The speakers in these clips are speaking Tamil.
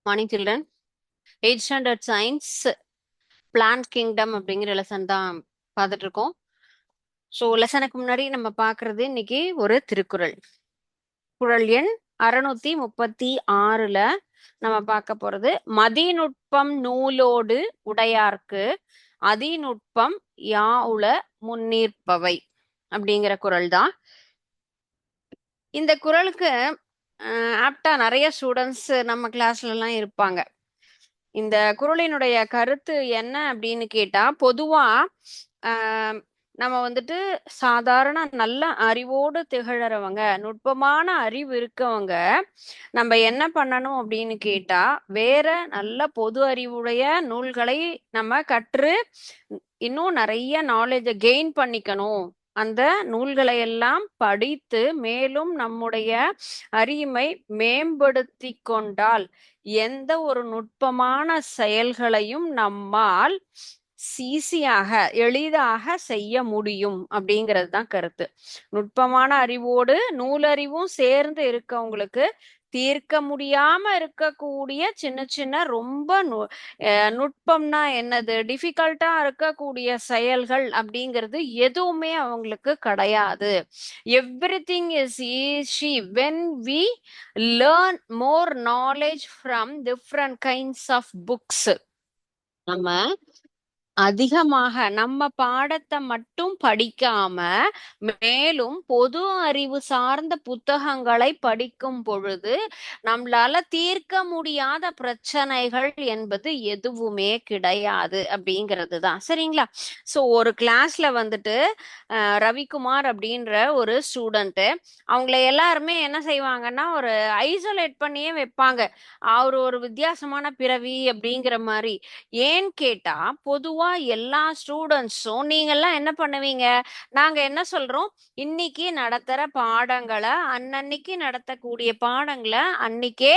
Morning children. 8th standard science plant kingdom அப்படிங்கிற லெசன் தான் பார்த்துட்டு இருக்கோம். ஸோ லெசனுக்கு முன்னாடி நம்ம பார்க்கறது இன்னைக்கு ஒரு திருக்குறள். குறள் எண் 636ல நம்ம பார்க்க போறது மதிநுட்பம் நூலோடு உடையார்க்கு அதிநுட்பம் யாவுல முன்னீர்ப்பவை அப்படிங்கிற குறள் தான். இந்த குறளுக்கு ஆப்டா நிறைய ஸ்டூடெண்ட்ஸ் நம்ம கிளாஸ்ல எல்லாம் இருப்பாங்க. இந்த குறளினுடைய கருத்து என்ன அப்படின்னு கேட்டா, பொதுவா நம்ம வந்துட்டு சாதாரண நல்ல அறிவோடு திகழறவங்க, நுட்பமான அறிவு இருக்கவங்க நம்ம என்ன பண்ணணும் அப்படின்னு கேட்டா, வேற நல்ல பொது அறிவுடைய நூல்களை நம்ம கற்று இன்னும் நிறைய நாலேஜை கெயின் பண்ணிக்கணும். அந்த நூல்களை எல்லாம் படித்து மேலும் நம்முடைய அறிவை மேம்படுத்தி கொண்டால் எந்த ஒரு நுட்பமான செயல்களையும் நம்மால் ஈஸியாக எளிதாக செய்ய முடியும் அப்படிங்கிறது தான் கருத்து. நுட்பமான அறிவோடு நூலறிவும் சேர்ந்து இருக்கவங்களுக்கு தீர்க்க முடியாம இருக்கக்கூடிய சின்ன சின்ன ரொம்ப நுட்பம்னா என்னது, டிஃபிகல்ட்டா இருக்கக்கூடிய செயல்கள் அப்படிங்கிறது எதுவுமே அவங்களுக்கு கிடையாது. Everything is easy when we learn more knowledge from different kinds of books. நம்ம அதிகமாக நம்ம பாடத்தை மட்டும் படிக்காம மேலும் பொது அறிவு சார்ந்த புத்தகங்களை படிக்கும் பொழுது நம்மளால தீர்க்க முடியாத பிரச்சனைகள் என்பது எதுவுமே கிடையாது அப்படிங்கிறது தான். சரிங்களா? ஸோ ஒரு கிளாஸ்ல வந்துட்டு ரவிக்குமார் அப்படின்ற ஒரு ஸ்டூடெண்ட்டு, அவங்கள எல்லாருமே என்ன செய்வாங்கன்னா ஒரு ஐசோலேட் பண்ணியே வைப்பாங்க. அவர் ஒரு வித்தியாசமான பிறவி அப்படிங்கிற மாதிரி. ஏன்னு கேட்டா, பொதுவா எல்லா ஸ்டூடெண்ட்ஸும் நீங்கெல்லாம் என்ன பண்ணுவீங்க, நாங்க என்ன சொல்றோம், இன்னைக்கு நடத்துற பாடங்களை அன்னன்னைக்கு நடத்தக்கூடிய பாடங்களை அன்னைக்கே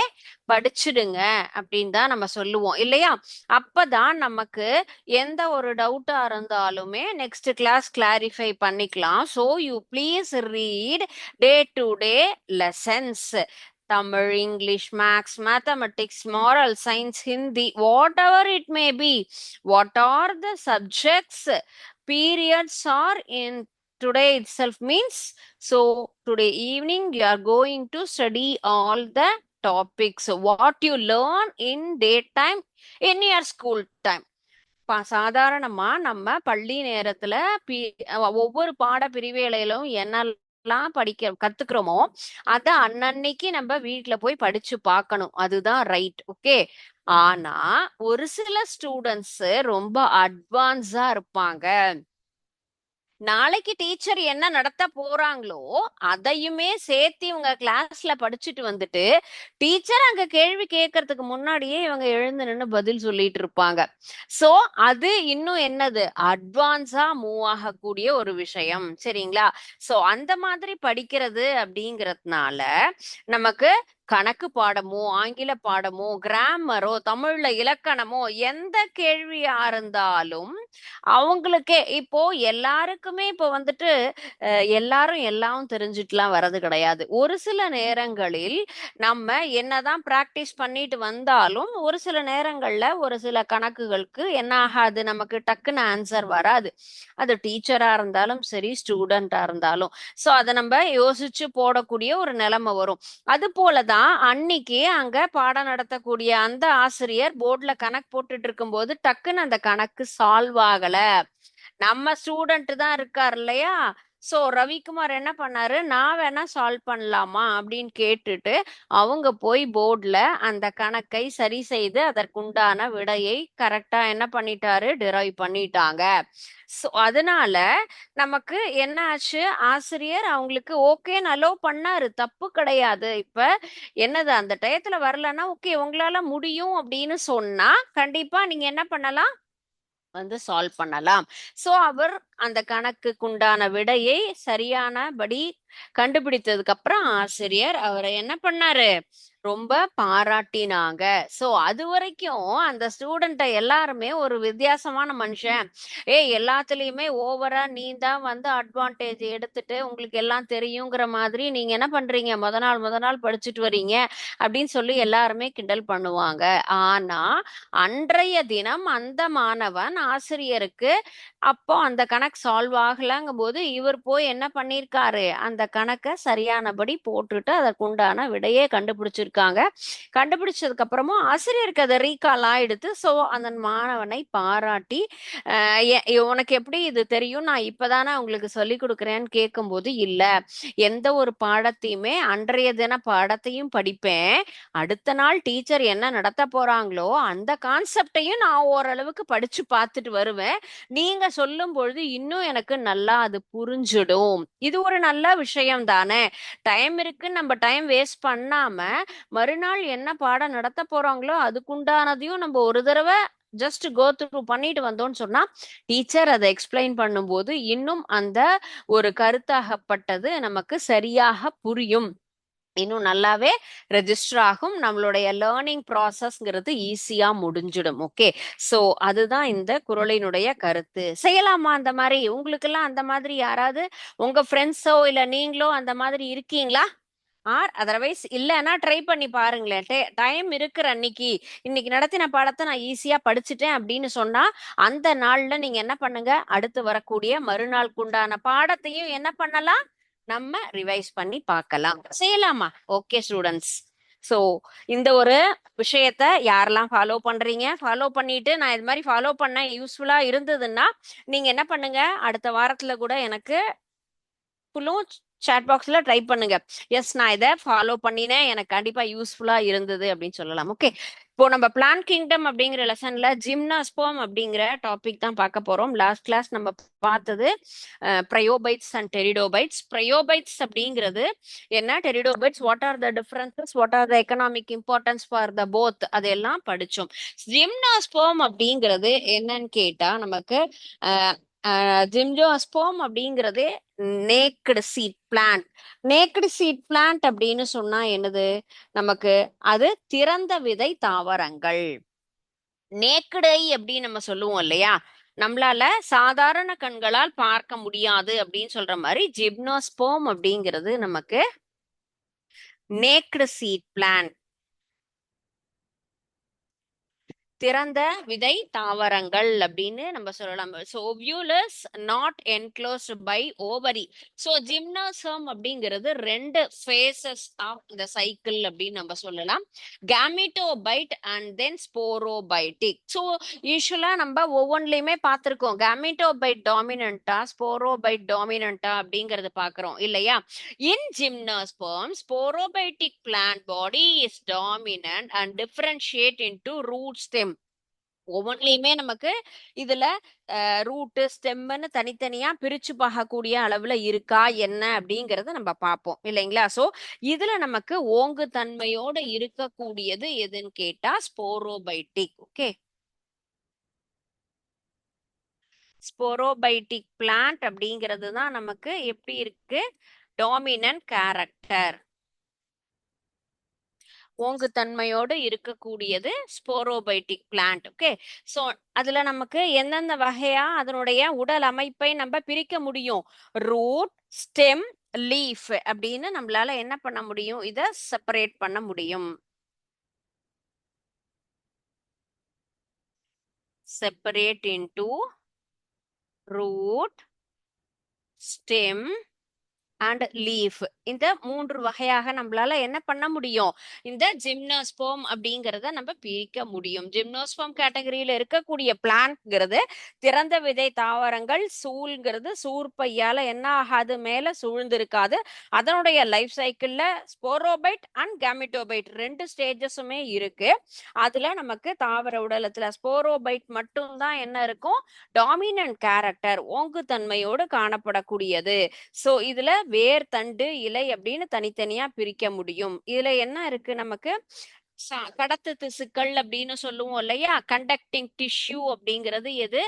படிச்சுடுங்க அப்படின்னு தான் நம்ம சொல்லுவோம் இல்லையா? அப்பதான் நமக்கு எந்த ஒரு டவுட்டா இருந்தாலுமே நெக்ஸ்ட் கிளாஸ் கிளாரிஃபை பண்ணிக்கலாம். So you please read day to day lessons. Tamil, English, Maths, Mathematics, Moral Science, Hindi, whatever it may be, what are the subjects, periods are in today itself means, so today evening you are going to study all the topics, what you learn in daytime in your school time. சாதாரணமா நம்ம பள்ளி நேரத்துல ஒவ்வொரு பாட பிரிவேளையிலும் என்னெல்லாம் கத்துக்கிறோமோ அத அன்னன்னைக்கு நம்ம வீட்டுல போய் படிச்சு பார்க்கணும். அதுதான் ரைட். ஓகே. ஆனா ஒரு சில ஸ்டூடெண்ட்ஸ் ரொம்ப அட்வான்ஸா இருப்பாங்க. நாளைக்கு டீச்சர் என்ன நடத்த போறாங்களோ அதையுமே சேர்த்து இவங்க கிளாஸ்ல படிச்சுட்டு வந்துட்டு டீச்சர் அங்க கேள்வி கேட்கறதுக்கு முன்னாடியே இவங்க எழுந்து நின்று பதில் சொல்லிட்டு இருப்பாங்க. சோ அது இன்னும் என்னது, அட்வான்ஸா மூவ் ஆகக்கூடிய ஒரு விஷயம். சரிங்களா? சோ அந்த மாதிரி படிக்கிறது அப்படிங்கிறதுனால நமக்கு கணக்கு பாடமோ ஆங்கில பாடமோ கிராமரோ தமிழ்ல இலக்கணமோ எந்த கேள்வியா இருந்தாலும் அவங்களுக்கே இப்போ எல்லாருக்குமே இப்போ வந்துட்டு எல்லாரும் எல்லாம் தெரிஞ்சுட்டுலாம் வர்றது கிடையாது. ஒரு சில நேரங்களில் நம்ம என்னதான் பிராக்டிஸ் பண்ணிட்டு வந்தாலும் ஒரு சில நேரங்கள்ல ஒரு சில கணக்குகளுக்கு என்ன ஆகாது, நமக்கு டக்குன்னு ஆன்சர் வராது. அது டீச்சரா இருந்தாலும் சரி ஸ்டூடெண்டா இருந்தாலும். ஸோ அதை நம்ம யோசிச்சு போடக்கூடிய ஒரு நிலைமை வரும். அது போலதான் அன்னைக்கு அங்க பாடம் நடத்தக்கூடிய அந்த ஆசிரியர் போர்ட்ல கணக்கு போட்டுட்டு இருக்கும்போது டக்குன்னு அந்த கணக்கு சால்வ் ஆகல, நம்ம ஸ்டூடெண்ட் தான் இருக்கார் இல்லையா? சோ ரவிக்குமார் என்ன பண்ணாரு, நான் வேணா சால்வ் பண்ணலாமா அப்படின்னு கேட்டுட்டு அவங்க போய் போர்ட்ல அந்த கணக்கை சரி செய்து அதற்குண்டான விடையை கரெக்டா என்ன பண்ணிட்டாரு, டிரைவ் பண்ணிட்டாங்க. ஸோ அதனால நமக்கு என்ன ஆச்சு, ஆசிரியர் அவங்களுக்கு ஓகே அலோ பண்ணாரு, தப்பு கிடையாது. இப்ப என்னது, அந்த டயத்துல வரலன்னா ஓகே உங்களால முடியும் அப்படின்னு சொன்னா கண்டிப்பா நீங்க என்ன பண்ணலாம், வந்து சால்வ் பண்ணலாம். ஸோ அவர் அந்த கணக்குக்கு உண்டான விடையை சரியானபடி கண்டுபிடித்ததுக்கு அப்புறம் ஆசிரியர் அவரை என்ன பண்ணாரு, ரொம்ப பாராட்டினாங்க. சோ அது வரைக்கும் அந்த ஸ்டூடெண்ட்டை எல்லாருமே ஒரு வித்தியாசமான மனுஷன், எல்லாத்துலயுமே ஓவரா நீ தான் வந்து அட்வான்டேஜ் எடுத்துட்டு உங்களுக்கு எல்லாம் தெரியுங்கிற மாதிரி நீங்க என்ன பண்றீங்க, முத நாள் படிச்சுட்டு வர்றீங்க அப்படின்னு சொல்லி எல்லாருமே கிண்டல் பண்ணுவாங்க. ஆனா அன்றைய தினம் அந்த மாணவன் ஆசிரியருக்கு அப்போ அந்த கணக்கு சால்வ் ஆகலங்கும் போது இவர் போய் என்ன பண்ணிருக்காரு, அந்த கணக்கை சரியானபடி போட்டுட்டு அதற்கு உண்டான விடையே கண்டுபிடிச்சிருக்காங்க. கண்டுபிடிச்சதுக்கு அப்புறமும் ஆசிரியருக்கு அதை ரீகால் ஆயிடுத்து. சோ அந்த மாணவனை பாராட்டி உனக்கு எப்படி இது தெரியும், நான் இப்பதானே உங்களுக்கு சொல்லி கொடுக்குறேன்னு கேட்கும்போது, இல்ல எந்த ஒரு பாடத்தையுமே அன்றைய தின பாடத்தையும் படிப்பேன், அடுத்த நாள் டீச்சர் என்ன நடத்த போறாங்களோ அந்த கான்செப்டையும் நான் ஓரளவுக்கு படிச்சு பார்த்துட்டு வருவேன். நீங்க சொல்லும் பொழுது இன்னும் எனக்கு நல்லா அது புரிஞ்சிடும். இது ஒரு நல்ல விஷயம் தானே. டைம் இருக்கு, நம்ம டைம் வேஸ்ட் பண்ணாம மறுநாள் என்ன பாடம் நடத்த போறாங்களோ அதுக்குண்டானதையும் நம்ம ஒரு தடவை ஜஸ்ட் கோ த்ரூ பண்ணிட்டு வந்தோம்னு சொன்னா டீச்சர் அதை எக்ஸ்பிளைன் பண்ணும்போது இன்னும் அந்த ஒரு கருத்தாகப்பட்டது நமக்கு சரியாக புரியும், இன்னும் நல்லாவே ரெஜிஸ்டர் ஆகும், நம்மளுடைய லேர்னிங் ப்ராசஸ்ங்கிறது ஈஸியா முடிஞ்சிடும். ஓகே, சோ அதுதான் இந்த குறளினுடைய கருத்து. செய்யலாமா அந்த மாதிரி? உங்களுக்கு எல்லாம் அந்த மாதிரி யாராவது உங்க ஃப்ரெண்ட்ஸோ இல்ல நீங்களோ அந்த மாதிரி இருக்கீங்களா? ஆர் அதர்வைஸ் இல்லைன்னா ட்ரை பண்ணி பாருங்களேன். டைம் இருக்கிற அன்னைக்கு இன்னைக்கு நடத்தின பாடத்தை நான் ஈஸியா படிச்சுட்டேன் அப்படின்னு சொன்னா அந்த நாள்ல நீங்க என்ன பண்ணுங்க, அடுத்து வரக்கூடிய மறுநாளுக்கு உண்டான பாடத்தையும் என்ன பண்ணலாம், நம்ம ரிவைஸ் பண்ணி பார்க்கலாம். செய்யலாமா? ஓகே ஸ்டூடெண்ட்ஸ், சோ இந்த ஒரு விஷயத்த யாரெல்லாம் ஃபாலோ பண்றீங்க, ஃபாலோ பண்ணிட்டு நான் இது மாதிரி ஃபாலோ பண்ண யூஸ்ஃபுல்லா இருந்ததுன்னா நீங்க என்ன பண்ணுங்க, அடுத்த வாரத்துல கூட எனக்கு ஃபுல்லும் சாட் பாக்ஸ்ல ட்ரை பண்ணுங்க. எஸ், நான் இதை ஃபாலோ பண்ணினேன், எனக்கு கண்டிப்பா யூஸ்ஃபுல்லா இருந்தது அப்படின்னு சொல்லலாம். ஓகே, இப்போ நம்ம பிளான் கிங்டம் அப்படிங்கிற லெசன்ல ஜிம்னாஸ்போம் அப்படிங்கிற டாபிக் தான் பார்க்க போறோம். லாஸ்ட் கிளாஸ் நம்ம பார்த்தது ப்ரையோபைட்ஸ் அண்ட் டெரிடோபைட்ஸ். ப்ரையோபைட்ஸ் அப்படிங்கிறது என்ன, pteridophytes what are the differences, what are the economic importance for the both, அதெல்லாம் படிச்சோம். ஜிம்னாஸ்போம் அப்படிங்கிறது என்னன்னு கேட்டா நமக்கு ஜிம்னோஸ்போம் அப்படிங்கிறது naked seed plant. Naked seed plant அப்படின்னு சொன்னா என்னது, நமக்கு அது திறந்த விதை தாவரங்கள். நேக்கடை அப்படின்னு நம்ம சொல்லுவோம் இல்லையா, நம்மளால சாதாரண கண்களால் பார்க்க முடியாது அப்படின்னு சொல்ற மாதிரி ஜிம்னோஸ்போம் அப்படிங்கிறது நமக்கு நேக்டு சீட் பிளான்ட், திறந்த விதை தாவரங்கள் அப்படின்னு நம்ம சொல்லலாம். So ovules not enclosed by ovary. So gymnosperm அப்படிங்கிறது ரெண்டு ஃபேசஸ் ஆஃப் இந்த சைக்கிள் அப்படின்னு நம்ம சொல்லலாம், gametophyte and then sporophytic. So யூஸ்வலா நம்ம ஒவ்வொன்றிலையுமே பார்த்துருக்கோம், கேமிட்டோபைட் டாமினண்டா ஸ்போரோபைட் டாமினண்டா அப்படிங்கறது பாக்குறோம் இல்லையா. In gymnosperm, sporobitic plant body is dominant and differentiate into root stem. ஒவ்வொன்றிலையுமே நமக்கு இதுல ரூட்டு ஸ்டெம்னு தனித்தனியா பிரிச்சு பார்க்கக்கூடிய அளவுல இருக்கா என்ன அப்படிங்கறத நம்ம பார்ப்போம் இல்லைங்களா. சோ இதுல நமக்கு ஓங்கு தன்மையோட இருக்கக்கூடியது எதுன்னு கேட்டா ஸ்போரோபைட்டிக். ஓகே, ஸ்போரோபைட்டிக் பிளான்ட் அப்படிங்கிறது தான் நமக்கு எப்படி இருக்கு, டாமினன்ட் கேரக்டர், ஓங்கு தன்மையோடு இருக்கக்கூடியது ஸ்போரோபைட்டிக் பிளான்ட். ஓகே, ஸோ அதுல நமக்கு எந்தெந்த வகையா அதனுடைய உடல் அமைப்பை நம்ம பிரிக்க முடியும், ரூட், ஸ்டெம், லீஃப் அப்படின்னு நம்மளால என்ன பண்ண முடியும், இதை செப்பரேட் பண்ண முடியும். Separate into root, stem and leaf, இந்த மூன்று வகையாக நம்மளால என்ன பண்ண முடியும், இந்த ஜிம்னோஸ்போம் அப்படிங்கறத நம்ம பிரிக்க முடியும். ஜிம்னோஸ்போம் கேட்டகரியில இருக்கக்கூடிய பிளான்ட்ங்கிறது திறந்த விதை தாவரங்கள், சூழ்ங்கிறது சூர்பையால என்ன ஆகாது, மேல சூழ்ந்திருக்காது. அதனுடைய லைஃப் சைக்கிள்ல ஸ்போரோபைட் அண்ட் கேமிட்டோபைட் ரெண்டு ஸ்டேஜஸுமே இருக்கு. அதுல நமக்கு தாவர உடலத்துல ஸ்போரோபைட் மட்டும் தான் என்ன இருக்கும், டாமினன்ட் கேரக்டர், ஓங்கு தன்மையோடு காணப்படக்கூடியது. சோ இதுல வேர், தண்டு, இலை அப்படின்னு தனித்தனியா பிரிக்க முடியும். இதுல என்ன இருக்கு நமக்கு, கடத்து திசுக்கள் அப்படின்னு சொல்லுவோம் இல்லையா. கண்டக்டிங் டிஷ்யூ அப்படிங்கிறது எது?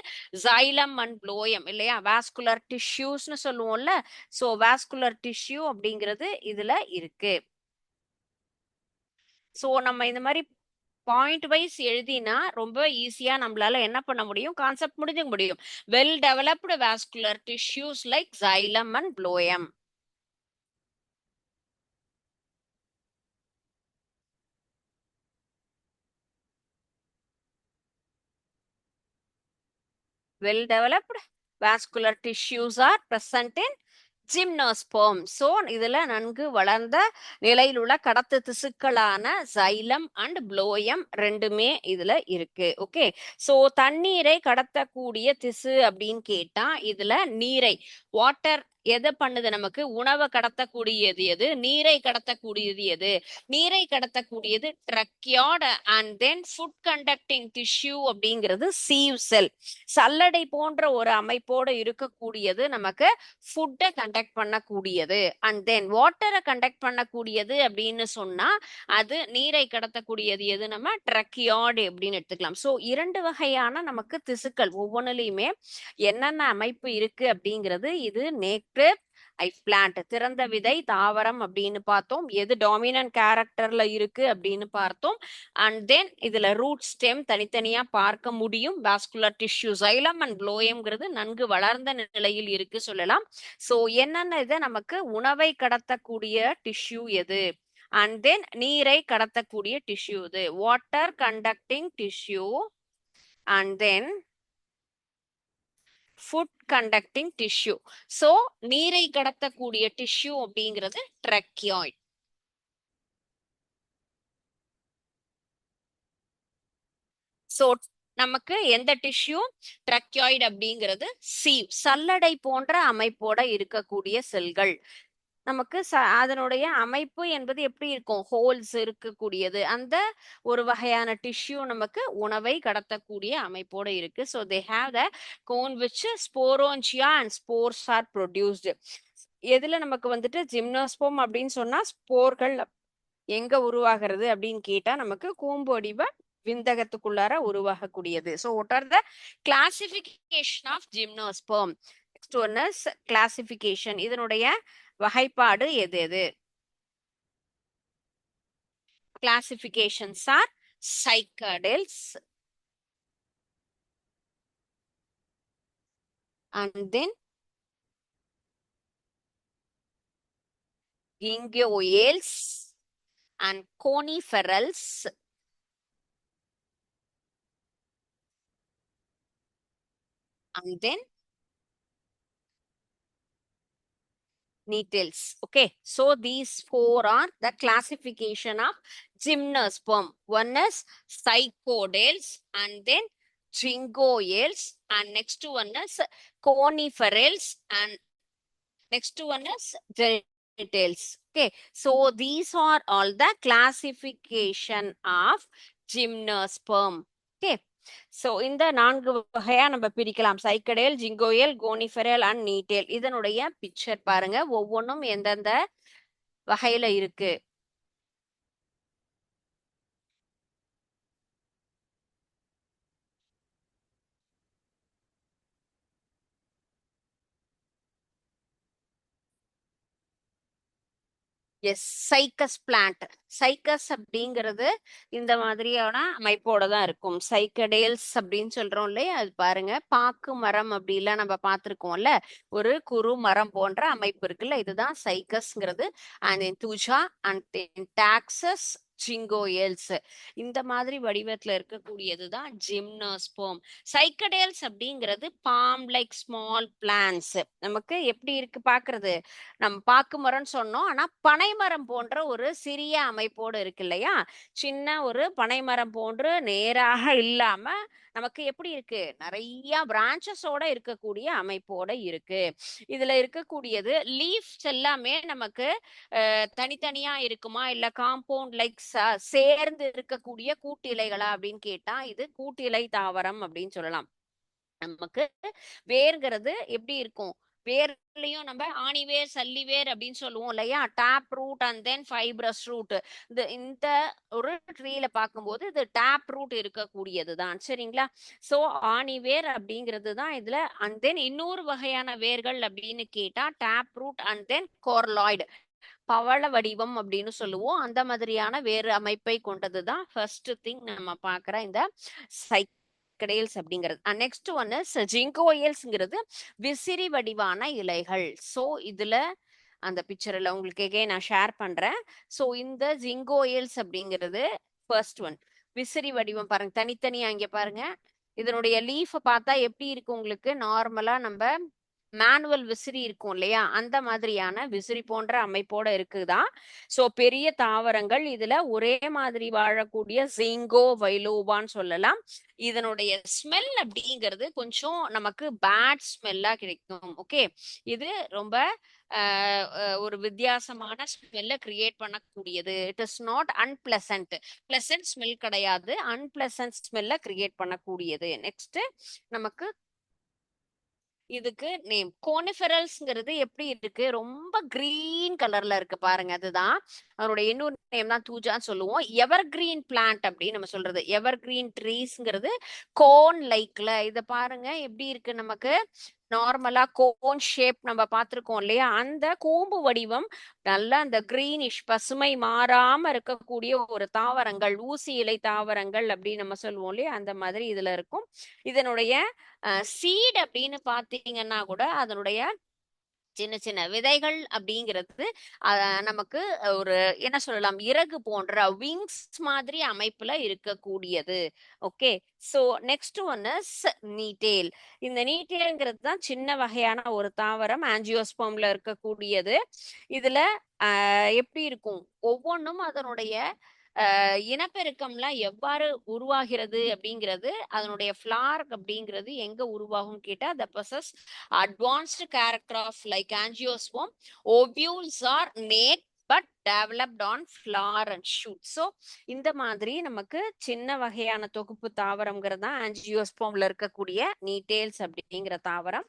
ஜைலம் அண்ட் ப்ளோயம் இல்லையா. வாஸ்குலர் டிஷ்யூஸ்னு சொல்லுவோம்ல. சோ வாஸ்குலர் டிஷ்யூ அப்படிங்கிறது இதுல இருக்கு. சோ நம்ம இந்த மாதிரி பாயிண்ட் வைஸ் எழுதினா ரொம்ப ஈஸியா நம்மளால என்ன பண்ண முடியும், கான்செப்ட் முடிஞ்சுக்க முடியும். Well developed vascular tissues like xylem and phloem. well developed vascular tissues are present in gymnosperm. So இதுல நன்கு வளர்ந்த நிலையில் உள்ள கடத்து திசுக்களான xylem அண்ட் phloem ரெண்டுமே இதுல இருக்கு. ஓகே. சோ தண்ணீரை கடத்தக்கூடிய திசு அப்படின்னு கேட்டா இதுல நீரை, வாட்டர் எதை பண்ணுது நமக்கு, உணவை கடத்தக்கூடியது எது, நீரை கடத்தக்கூடியது எது, நீரை கடத்தக்கூடியது tracheid and then food conducting tissue அப்படிங்கிறது சீவ் செல். சல்லடை போன்ற ஒரு அமைப்போடு இருக்கக்கூடியது நமக்கு ஃபுட்டை கண்டக்ட் பண்ணக்கூடியது. அண்ட் தென் வாட்டரை கண்டக்ட் பண்ணக்கூடியது அப்படின்னு சொன்னா அது நீரை கடத்தக்கூடியது எது, நம்ம ட்ரக்கியாட் அப்படின்னு எடுத்துக்கலாம். சோ இரண்டு வகையான நமக்கு திசுக்கள் ஒவ்வொன்றுலயுமே என்னென்ன அமைப்பு இருக்கு அப்படிங்கிறது, இது நேக்டு ஐ பிளான்ட் திறந்த விதை தாவரம் அப்படின்னு பார்த்தோம். எது டாமினன்ட் கேரக்டர்ல இருக்கு அப்படின்னு பார்த்தோம். அண்ட் தென் இதுல ரூட் ஸ்டெம் தனித்தனியா பார்க்க முடியும். வாஸ்குலர் டிஷ்யூ xylem அண்ட் phloemங்கிறது நன்கு வளர்ந்த நிலையில் இருக்கு சொல்லலாம். சோ என்னென்ன இது நமக்கு உணவை கடத்தக்கூடிய டிஷ்யூ எது, அண்ட் தென் நீரை கடத்தக்கூடிய டிஷ்யூ இது water conducting tissue, and then food conducting tissue. So நீரை கடத்தக்கூடிய டிஷ்யூ அப்படிங்கிறது ட்ரக்கியாய்ட். சோ நமக்கு எந்த டிஷ்யூ, ட்ரக்கியாய்டு அப்படிங்கிறது சீவ் சல்லடை போன்ற அமைப்போட இருக்கக்கூடிய செல்கள். நமக்கு அதனுடைய அமைப்பு என்பது எப்படி இருக்கும், ஹோல்ஸ் இருக்கக்கூடியது. அந்த ஒரு வகையான டிஷ்யூ நமக்கு உணவை கடத்தக்கூடிய அமைப்போட இருக்கு. So they have the cone which sporangia and spores are produced. எதுல நமக்கு வந்துட்டு ஜிம்னோஸ்போம் அப்படின்னு சொன்னா ஸ்போர்கள் எங்க உருவாகிறது அப்படின்னு கேட்டா நமக்கு கூம்பு வடிவ விந்தகத்துக்குள்ளார உருவாகக்கூடியது. So what are the classification of gymnosperm. Next one is classification. இதனுடைய வகைப்பாடு எது எது? Classifications are cycadales and then gingoales and coniferals and then needles. Okay, so these four are the classification of gymnosperm. One is psychodales and then gingoales, and next one is coniferals, and next one is genitals. Okay, so these are all the classification of gymnosperm. Okay, so இந்த 4 வகையா நம்ம பிரிக்கலாம். சைக்கடேல், ஜிங்கோயல், கோனிஃபெரல் அண்ட் நீட்டேல். இதனுடைய பிக்சர் பாருங்க, ஒவ்வொன்றும் எந்தெந்த வகையில இருக்கு. S, cycas plant. சைக்கஸ் அப்படிங்கிறது இந்த மாதிரியான அமைப்போட தான் இருக்கும். சைக்கடேல்ஸ் அப்படின்னு சொல்றோம் இல்லையா, அது பாருங்க பாக்கு மரம் அப்படிலாம் நம்ம பார்த்திருக்கோம்ல, ஒரு குறு மரம் போன்ற அமைப்பு இருக்குல்ல, இதுதான் சைக்கஸ்ங்கிறது. And then thuja and then taxus ginkgoales, இந்த மாதிரி வடிவத்துல இருக்கக்கூடியதுதான் ஜிம்னோஸ்போம். சைக்கடேல்ஸ் அப்படிங்கிறது பாம் லைக் ஸ்மால் பிளான்ஸ். நமக்கு எப்படி இருக்கு பாக்குறது, நம்ம பாக்கு மரம்னு சொன்னோம், ஆனா பனைமரம் போன்ற ஒரு சிறிய அமைப்போடு இருக்கு இல்லையா. சின்ன ஒரு பனைமரம் போன்று நேராக இல்லாம நமக்கு எப்படி இருக்கு, நிறைய பிரான்ச்சஸோட இருக்கக்கூடிய அமைப்போட இருக்கு. இதுல இருக்கக்கூடியது லீஃப்ஸ் எல்லாமே நமக்கு தனித்தனியா இருக்குமா, இல்ல காம்பவுண்ட் லைக் சேர்ந்து இருக்கக்கூடிய கூட்டிலைகளா அப்படின்னு கேட்டா இது கூட்டிலை தாவரம் அப்படின்னு சொல்லலாம். நமக்கு வேர்ங்கிறது எப்படி இருக்கும், வேர்லயும் நம்ம ஆணிவேர் சல்லிவேர் அப்படின்னு சொல்லுவோம் இல்லையா, tap root and then fibrous root. இந்த ஒரு ட்ரீல பார்க்கும்போது இது டேப் ரூட் இருக்கக்கூடியது தான், சரிங்களா. சோ ஆணிவேர் அப்படிங்கிறது தான் இதுல. அண்ட் தென் இன்னொரு வகையான வேர்கள் அப்படின்னு கேட்டா டேப் ரூட் அண்ட் தென் கோர்லாய்டு, பவள வடிவம் அப்படின்னு சொல்லுவோம். அந்த மாதிரியான வேறு அமைப்பை கொண்டதுதான் ஃபர்ஸ்ட் திங் நம்ம பார்க்குற இந்த சைக்கடேல்ஸ் அப்படிங்கிறது. நெக்ஸ்ட் ஒன் ஜிங்கோயல்ஸ்ங்கிறது விசிறி வடிவான இலைகள். ஸோ இதுல அந்த பிக்சர்ல உங்களுக்கு நான் ஷேர் பண்றேன். ஸோ இந்த ஜிங்கோயல்ஸ் அப்படிங்கிறது ஃபர்ஸ்ட் ஒன். விசிறி வடிவம் பாருங்க, தனித்தனியா இங்க பாருங்க. இதனுடைய லீஃப் பார்த்தா எப்படி இருக்கு உங்களுக்கு, நார்மலா நம்ம மேனுவல் விசிறி இருக்கும் இல்லையா, அந்த மாதிரியான விசிறி போன்ற அமைப்போட இருக்குதா. சோ பெரிய தாவரங்கள் இதுல ஒரே மாதிரி வாழக்கூடிய ஜிங்கோ வைலோவான்னு சொல்லலாம். இதனுடைய ஸ்மெல் அப்படிங்கிறது கொஞ்சம் நமக்கு பேட் ஸ்மெல்லா கிடைக்கும். ஓகே, இது ரொம்ப ஒரு வித்தியாசமான ஸ்மெல்ல கிரியேட் பண்ணக்கூடியது. It is not unpleasant. Pleasant smell கிடையாது, அன்பிளசன்ட் ஸ்மெல்ல கிரியேட் பண்ணக்கூடியது. நெக்ஸ்ட் நமக்கு இதுக்கு நேம் கோனிஃபெரல்ஸ்ங்கிறது எப்படி இருக்கு, ரொம்ப கிரீன் கலர்ல இருக்கு பாருங்க. அதுதான் அதனுடைய இன்னொரு நேம் தான் தூஜான்னு சொல்லுவோம். எவர் கிரீன் பிளான்ட் அப்படின்னு நம்ம சொல்றது. எவர் கிரீன் ட்ரீஸ்ங்கிறது கோன் லைக்ல. இத பாருங்க எப்படி இருக்கு, நமக்கு நார்மலா கோன் ஷேப் நம்ம பார்த்திருக்கோம் இல்லையா, அந்த கூம்பு வடிவம் நல்ல அந்த கிரீனிஷ் பசுமை மாறாம இருக்கக்கூடிய ஒரு தாவரங்கள், ஊசி இலை தாவரங்கள் அப்படின்னு நம்ம சொல்லுவோம் இல்லையா, அந்த மாதிரி இதுல இருக்கும். இதனுடைய சீட் அப்படின்னு பாத்தீங்கன்னா கூட அதனுடைய சின்ன சின்ன விதைகள் அப்படிங்கிறது நமக்கு ஒரு என்ன சொல்லலாம், இறகு போன்ற விங்ஸ் மாதிரி அமைப்புல இருக்கக்கூடியது. Okay, so next one is needle. இந்த நீட்டேல்ங்கிறது தான் சின்ன வகையான ஒரு தாவரம், ஆஞ்சியோஸ்போம்ல இருக்கக்கூடியது. இதுல எப்படி இருக்கும், ஒவ்வொன்றும் அதனுடைய இனப்பெருக்கம்லாம் எவ்வாறு உருவாகிறது அப்படிங்கிறது, அதனுடைய ஃபிளார் அப்படிங்கிறது எங்க உருவாகும் கேட்டா the possess advanced character of like angiosperm. Ovules are naked but developed on flower and shoot. So இந்த மாதிரி நமக்கு சின்ன வகையான தொகுப்பு தாவரம்ங்கிறது தான் ஆஞ்சியோஸ்போம்ல இருக்கக்கூடிய நீட்டேல்ஸ் அப்படிங்கிற தாவரம்.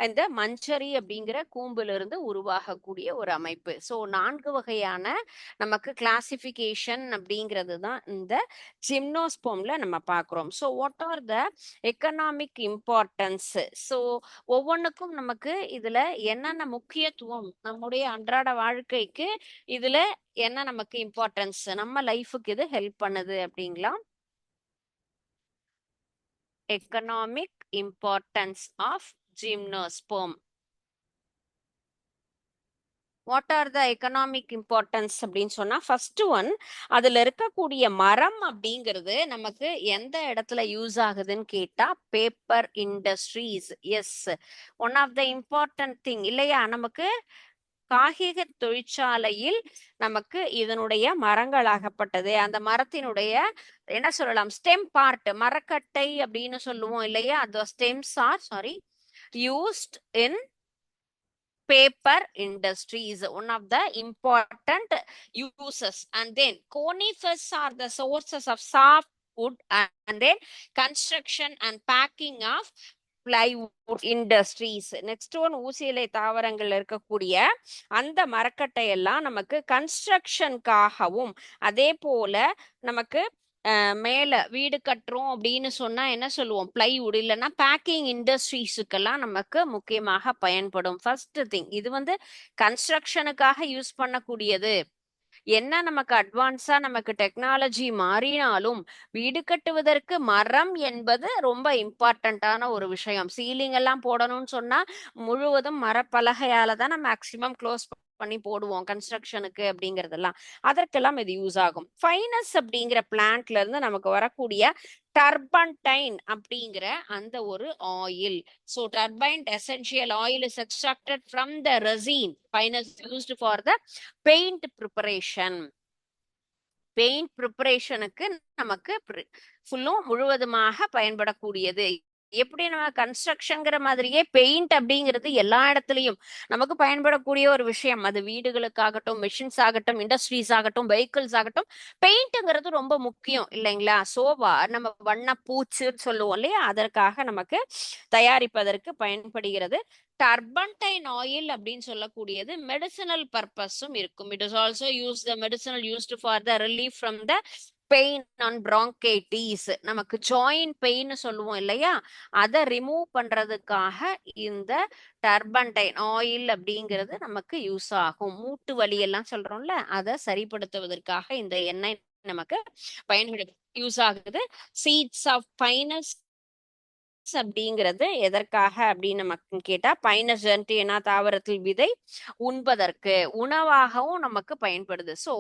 இந்த மஞ்சரி அப்படிங்கிற கூம்புல இருந்து உருவாகக்கூடிய ஒரு அமைப்பு. ஸோ 4 வகையான நமக்கு கிளாசிபிகேஷன் அப்படிங்கிறது தான் இந்த ஜிம்னோஸ்போம்ல நம்ம பார்க்குறோம். So what are the economic importance? So ஒவ்வொன்றுக்கும் நமக்கு இதுல என்னென்ன முக்கியத்துவம், நம்முடைய அன்றாட வாழ்க்கைக்கு இதுல என்ன நமக்கு இம்பார்ட்டன்ஸ், நம்ம லைஃபுக்கு இது ஹெல்ப் பண்ணுது அப்படிங்களா. Economic importance of gymnosperm. What are the economic importance அப்படின்னு சொன்னா, ஃபர்ஸ்ட் ஒன், அதுல இருக்கக்கூடிய மரம் அப்படிங்கிறது நமக்கு எந்த இடத்துல யூஸ் ஆகுதுன்னு கேட்டா paper industries. Yes, one of the important thing இல்லையா, நமக்கு காகித தொழிற்சாலையில் நமக்கு இதனுடைய மரங்களாகப்பட்டது, அந்த மரத்தினுடைய என்ன சொல்லலாம், ஸ்டெம் பார்ட், மரக்கட்டை அப்படின்னு சொல்லுவோம் இல்லையா, அந்த stems are used in paper industry is one of the important uses. And then conifers are the sources of softwood and then construction and packing of plywood industries. Next one, ஊசியிலை தாவரங்கள் இருக்கக்கூடிய அந்த மரக்கட்டை எல்லாம் நமக்கு கன்ஸ்ட்ரக்ஷனுக்காகவும், அதே போல நமக்கு மேல வீடு கட்டுறோம் அப்படின்னு சொன்னா என்ன சொல்லுவோம், பிளைவுட், இல்லைன்னா பேக்கிங் இண்டஸ்ட்ரீஸுக்கெல்லாம் நமக்கு முக்கியமாக பயன்படும். ஃபர்ஸ்ட் திங், இது கன்ஸ்ட்ரக்ஷனுக்காக யூஸ் பண்ணக்கூடியது. என்ன நமக்கு அட்வான்ஸா நமக்கு டெக்னாலஜி மாறினாலும் வீடு கட்டுவதற்கு மரம் என்பது ரொம்ப இம்பார்ட்டன்டான ஒரு விஷயம். சீலிங் எல்லாம் போடணும்னு சொன்னா முழுவதும் மரப்பலகையால தான் நம்ம மேக்சிமம் க்ளோஸ் பண்ணி போடுவோம் கன்ஸ்ட்ரக்ஷனுக்கு அப்படிங்கறதெல்லாம். அதற்கெல்லாம் இது யூஸ் ஆகும். ஃபைனஸ் அப்படிங்கிற பிளான்ட்ல இருந்து நமக்கு வரக்கூடிய டர்பன்டைன் அப்படிங்கிற அந்த ஒரு oil. So turbine essential oil is extracted from the resin. Finance used for the paint preparation. Paint ப்ரிப்பரேஷனுக்கு நமக்கு ஃபுல்லும் முழுவதுமாக பயன்படக்கூடியது. எப்படி நம்ம கன்ஸ்ட்ரக்ஷன்ங்கிற மாதிரியே பெயிண்ட் அப்படிங்கிறது எல்லா இடத்துலயும் நமக்கு பயன்படக்கூடிய ஒரு விஷயம். அது வீடுகளுக்காகட்டும், மிஷின்ஸ் ஆகட்டும், இண்டஸ்ட்ரீஸ் ஆகட்டும், வெஹிக்கிள்ஸ் ஆகட்டும், பெயிண்ட்ங்கிறது ரொம்ப முக்கியம் இல்லைங்களா? சோவா நம்ம வண்ண பூச்சுன்னு சொல்லுவோம் இல்லையா, அதற்காக நமக்கு தயாரிப்பதற்கு பயன்படுகிறது. டர்பன்டைன் ஆயில் அப்படின்னு சொல்லக்கூடியது மெடிசினல் பர்பஸும் இருக்கும். It is also use the medicinal used for the relief from the pain on bronchitis. நமக்கு ஜாயிண்ட் பெயின் சொல்லுவோம் இல்லையா, அதை ரிமூவ் பண்றதுக்காக இந்த டர்பன்டைன் ஆயில் அப்படிங்கிறது நமக்கு யூஸ் ஆகும். மூட்டு வலி எல்லாம் சொல்றோம்ல, அதை சரிப்படுத்துவதற்காக இந்த எண்ணெய் நமக்கு பயன்படு யூஸ் ஆகுது. சீட்ஸ் ஆஃப் பைனஸ் அப்படிங்கிறது எதற்காக அப்படின்னு நமக்கு கேட்டா, பைனஸ் ஜென்டினா தாவரத்தில் விதை உண்பதற்கு உணவாகவும் நமக்கு பயன்படுது. சோ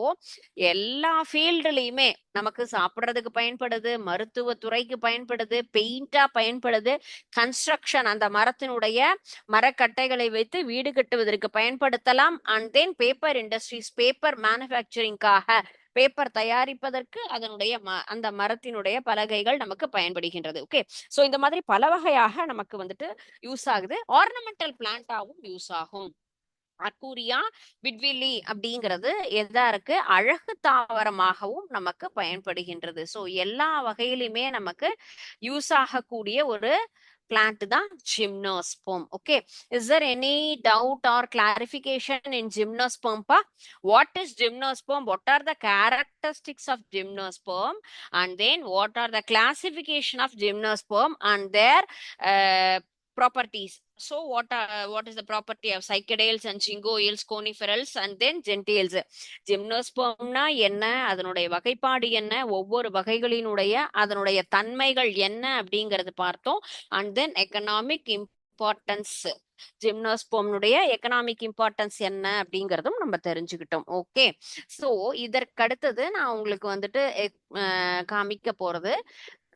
எல்லா ஃபீல்டுலயுமே நமக்கு சாப்பிடுறதுக்கு பயன்படுது, மருத்துவத்துறைக்கு பயன்படுது, பெயிண்டா பயன்படுது, கன்ஸ்ட்ரக்ஷன் அந்த மரத்தினுடைய மரக்கட்டைகளை வைத்து வீடு கட்டுவதற்கு பயன்படுத்தலாம். And then paper industries paper மேனுஃபேக்சரிங்காக பேப்பர் தயாரிப்பதற்கு அதனுடைய அந்த மரத்தினுடைய பலகைகள் நமக்கு பயன்படுகின்றது. ஓகே, சோ இந்த மாதிரி பல வகையாக நமக்கு வந்துட்டு யூஸ் ஆகுது. ஆர்னமெண்டல் பிளான்டாவும் யூஸ் ஆகும். அர்கூரியா விட்வில்லி அப்படிங்கிறது எதா இருக்கு, அழகு தாவரமாகவும் நமக்கு பயன்படுகின்றது. சோ எல்லா வகையிலுமே நமக்கு யூஸ் ஆகக்கூடிய ஒரு plant தான் gymnosperm. Okay, is there any doubt or clarification in gymnosperm pa? What is gymnosperm? What are the characteristics of gymnosperm? And then what are the classification of gymnosperm and their properties? So what is the property of cycadales and chingoials, coniferals and then gentiles? ஜிம்னோஸ்பர்ம்னா என்ன, அதனுடைய வகைப்பாடு என்ன, ஒவ்வொரு வகைகளினுடைய அதனுடைய தன்மைகள் என்ன அப்படிங்கறது பார்த்தோம். அண்ட் தென் எக்கனாமிக் இம்பார்ட்டன்ஸ், ஜிம்னோஸ்பர்ம்னுடைய எக்கனாமிக் இம்பார்ட்டன்ஸ் என்ன அப்படிங்கறதும் நம்ம தெரிஞ்சுக்கிட்டோம். ஓகே, சோ இதற்கடுத்தது நான் உங்களுக்கு வந்துட்டு காமிக்க போறது,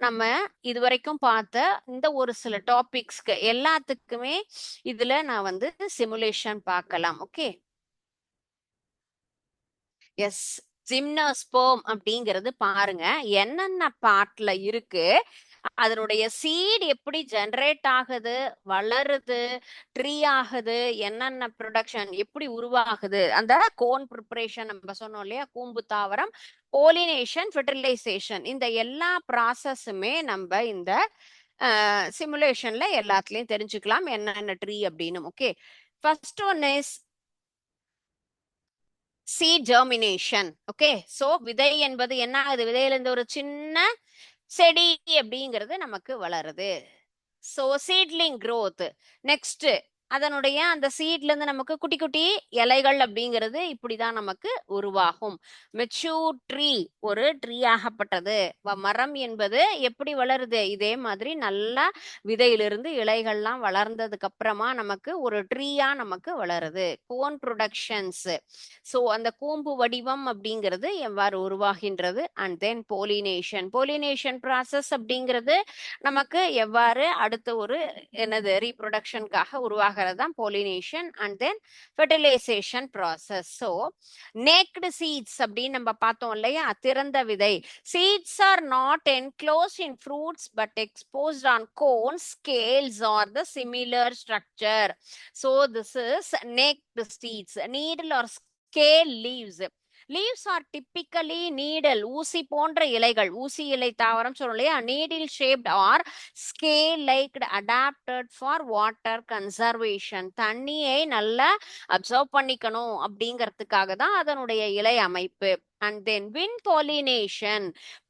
நம்ம இதுவரைக்கும் பார்த்த இந்த ஒரு சில டாபிக்ஸ்க்கு எல்லாத்துக்குமே இதுல நான் வந்து சிமுலேஷன் பார்க்கலாம். ஓகே, எஸ், ஜிம்னோஸ்பர்ம் அப்படிங்கிறது பாருங்க என்னென்ன பார்ட்ல இருக்கு, அதனுடைய சீட் எப்படி ஜெனரேட் ஆகுது, வளருது, ட்ரீ ஆகுது, என்னென்ன ப்ரொடக்ஷன் எப்படி உருவாகுது, அந்த கோன் ப்ரிப்பரேஷன் நம்ம சொன்னோம் இல்லையா, கூம்பு தாவரம், போலினேஷன், ஃபெர்டிலைசேஷன், இந்த எல்லா ப்ராசஸுமே நம்ம இந்த சிமுலேஷன்ல எல்லாத்துலயும் தெரிஞ்சுக்கலாம் என்னென்ன ட்ரீ அப்படின்னு. Okay, first one is seed germination. Okay, so விதை என்பது என்ன ஆகுது, விதையில இருந்து ஒரு சின்ன செடி அப்படிங்கிறது நமக்கு வளருது. So seedling growth. நெக்ஸ்ட் அதனுடைய அந்த சீட்ல இருந்து நமக்கு குட்டி குட்டி இலைகள் அப்படிங்கிறது இப்படிதான் நமக்கு உருவாகும். மெச்சூர் ட்ரீ, ஒரு ட்ரீ ஆகப்பட்டது. மரம் என்பது எப்படி வளருது, இதே மாதிரி நல்லா விதையிலிருந்து இலைகள்லாம் வளர்ந்ததுக்கு அப்புறமா நமக்கு ஒரு ட்ரீயா நமக்கு வளருது. கோன் ப்ரொடக்ஷன்ஸ், சோ அந்த கூம்பு வடிவம் அப்படிங்கிறது எவ்வாறு உருவாகின்றது. And then pollination, pollination process அப்படிங்கிறது நமக்கு எவ்வாறு அடுத்த ஒரு என்னது ரீப்ரொடக்ஷனுக்காக உருவாகிறது தான் pollination. And then fertilization process. So naked seeds அப்படின்னு நம்ம பார்த்தோம் இல்லையா, திறந்த விதை. Seeds are not enclosed in fruits but exposed on cones, scales are the similar structure. So this is naked seeds. Needle or scale leaves. Leaves are typically needle, ஊசி போன்ற இலைகள், ஊசி இலை தாவரம் சொல்றோம் இல்லையா, needle shaped or scale liked, adapted for water conservation. தண்ணியை நல்லா அப்சர்வ் பண்ணிக்கணும் அப்படிங்கிறதுக்காக தான் அதனுடைய இலை அமைப்பு. And then wind pollination.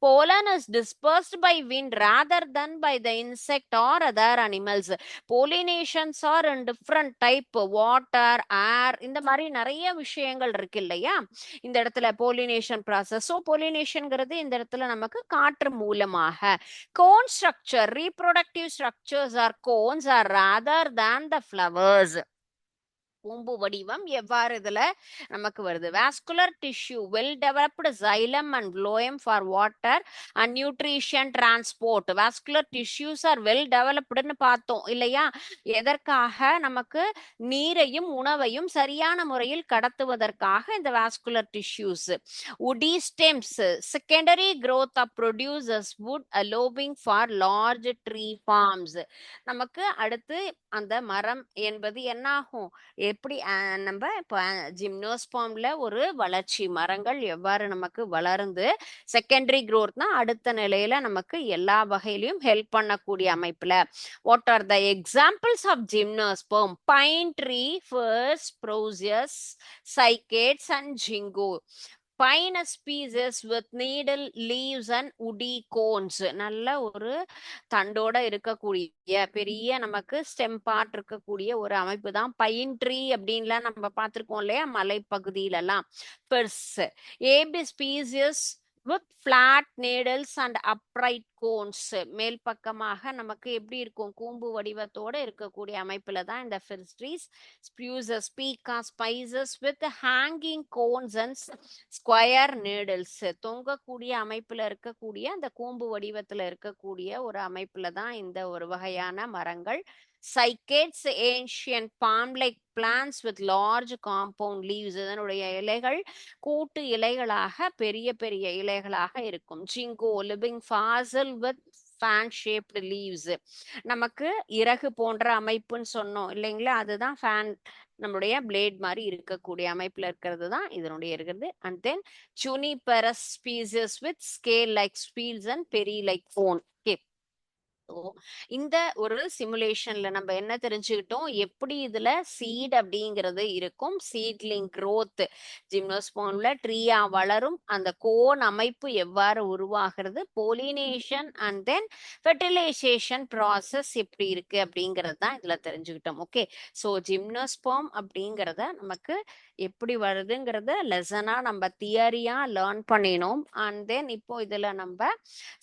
Pollen is dispersed by wind rather than by the insect or other animals. Pollinations are in different type, water, air, இந்த மாதிரி நிறைய விஷயங்கள் இருக்கு இல்லையா இந்த இடத்துல போலினேஷன் ப்ராசஸ். ஸோ போலினேஷன்ங்கிறது இந்த இடத்துல நமக்கு காற்று மூலமாக. Cone structure, reproductive structures are cones are rather than the flowers. கூம்பு வடிவம் எவ்வாறு இதுல நமக்கு வருது. Vascular tissue well developed xylem and phloem for water and nutrition transport. Vascular tissues are well டெவலப்டுன்னு பார்த்தோம் இல்லையா. எதற்காக? நமக்கு நீரையும் உணவையும் சரியான முறையில் கடத்துவதற்காக இந்த vascular tissues. woody stems secondary growth of produces wood allowing for large tree farms. நமக்கு அடுத்து அந்த மரம் என்பது என்ன ஆகும், எப்படி நம்ம இப்போ ஜிம்னோஸ்பார்ம்ல ஒரு வளர்ச்சி மரங்கள் எவ்வாறு நமக்கு வளர்ந்து செகண்டரி growthனா அடுத்த நிலையில நமக்கு எல்லா வகையிலையும் ஹெல்ப் பண்ணக்கூடிய அமைப்புல. What are the examples of gymnosperm? Pine tree, firs, spruces, cycads and ginkgo. Pinus species with needle leaves and woody cones. நல்ல ஒரு தண்டோட இருக்கக்கூடிய பெரிய நமக்கு ஸ்டெம் பார்ட் இருக்கக்கூடிய ஒரு அமைப்பு தான் பைன் ட்ரீ அப்படின்லாம் நம்ம பார்த்திருக்கோம் இல்லையா மலைப்பகுதியில எல்லாம். Firs abies species with flat needles and upright cones. மேல் பக்கமாக நமக்கு எப்படி இருக்கும், கூம்பு வடிவத்தோட இருக்கக்கூடிய அமைப்புல தான் இந்த firs trees. Spruces, pecans, spices with hanging cones and square needles. தொங்கக்கூடிய அமைப்புல இருக்கக்கூடிய அந்த கூம்பு வடிவத்துல இருக்கக்கூடிய ஒரு அமைப்புல தான் இந்த ஒரு வகையான மரங்கள். Cycads, ancient palm-like plants with large compound leaves. இதனுடைய இலைகள் கூட்டு இலைகளாக பெரிய பெரிய இலைகளாக இருக்கும். Jingo, living fossil with fan shaped leaves. நமக்கு இறகு போன்ற அமைப்புன்னு சொன்னோம் இல்லைங்களா, அதுதான் ஃபேன் நம்மளுடைய பிளேட் மாதிரி இருக்கக்கூடிய அமைப்புல இருக்கிறது தான் இதனுடைய இருக்கிறது. And then juniperous species with scale like spheles and berry like cone. இந்த ஒரு சிமுலேஷன்ல நம்ம என்ன தெரிஞ்சுக்கிட்டோம், எப்படி இதுல சீட் அப்படிங்கிறது இருக்கும், சீட்லிங் growth ஜிம்னோஸ்போன்ல ட்ரீயா வளரும், அந்த கோன் அமைப்பு எவ்வாறு உருவாகிறது, pollination and then fertilization process எப்படி இருக்கு அப்படிங்கிறது தான் இதுல தெரிஞ்சுக்கிட்டோம். ஓகே, ஸோ ஜிம்னோஸ்போம் அப்படிங்கிறத நமக்கு எப்படி வருதுங்கிறத லெசனா நம்ம தியரியா லேர்ன் பண்ணினோம். அண்ட் தென் இப்போ இதுல நம்ம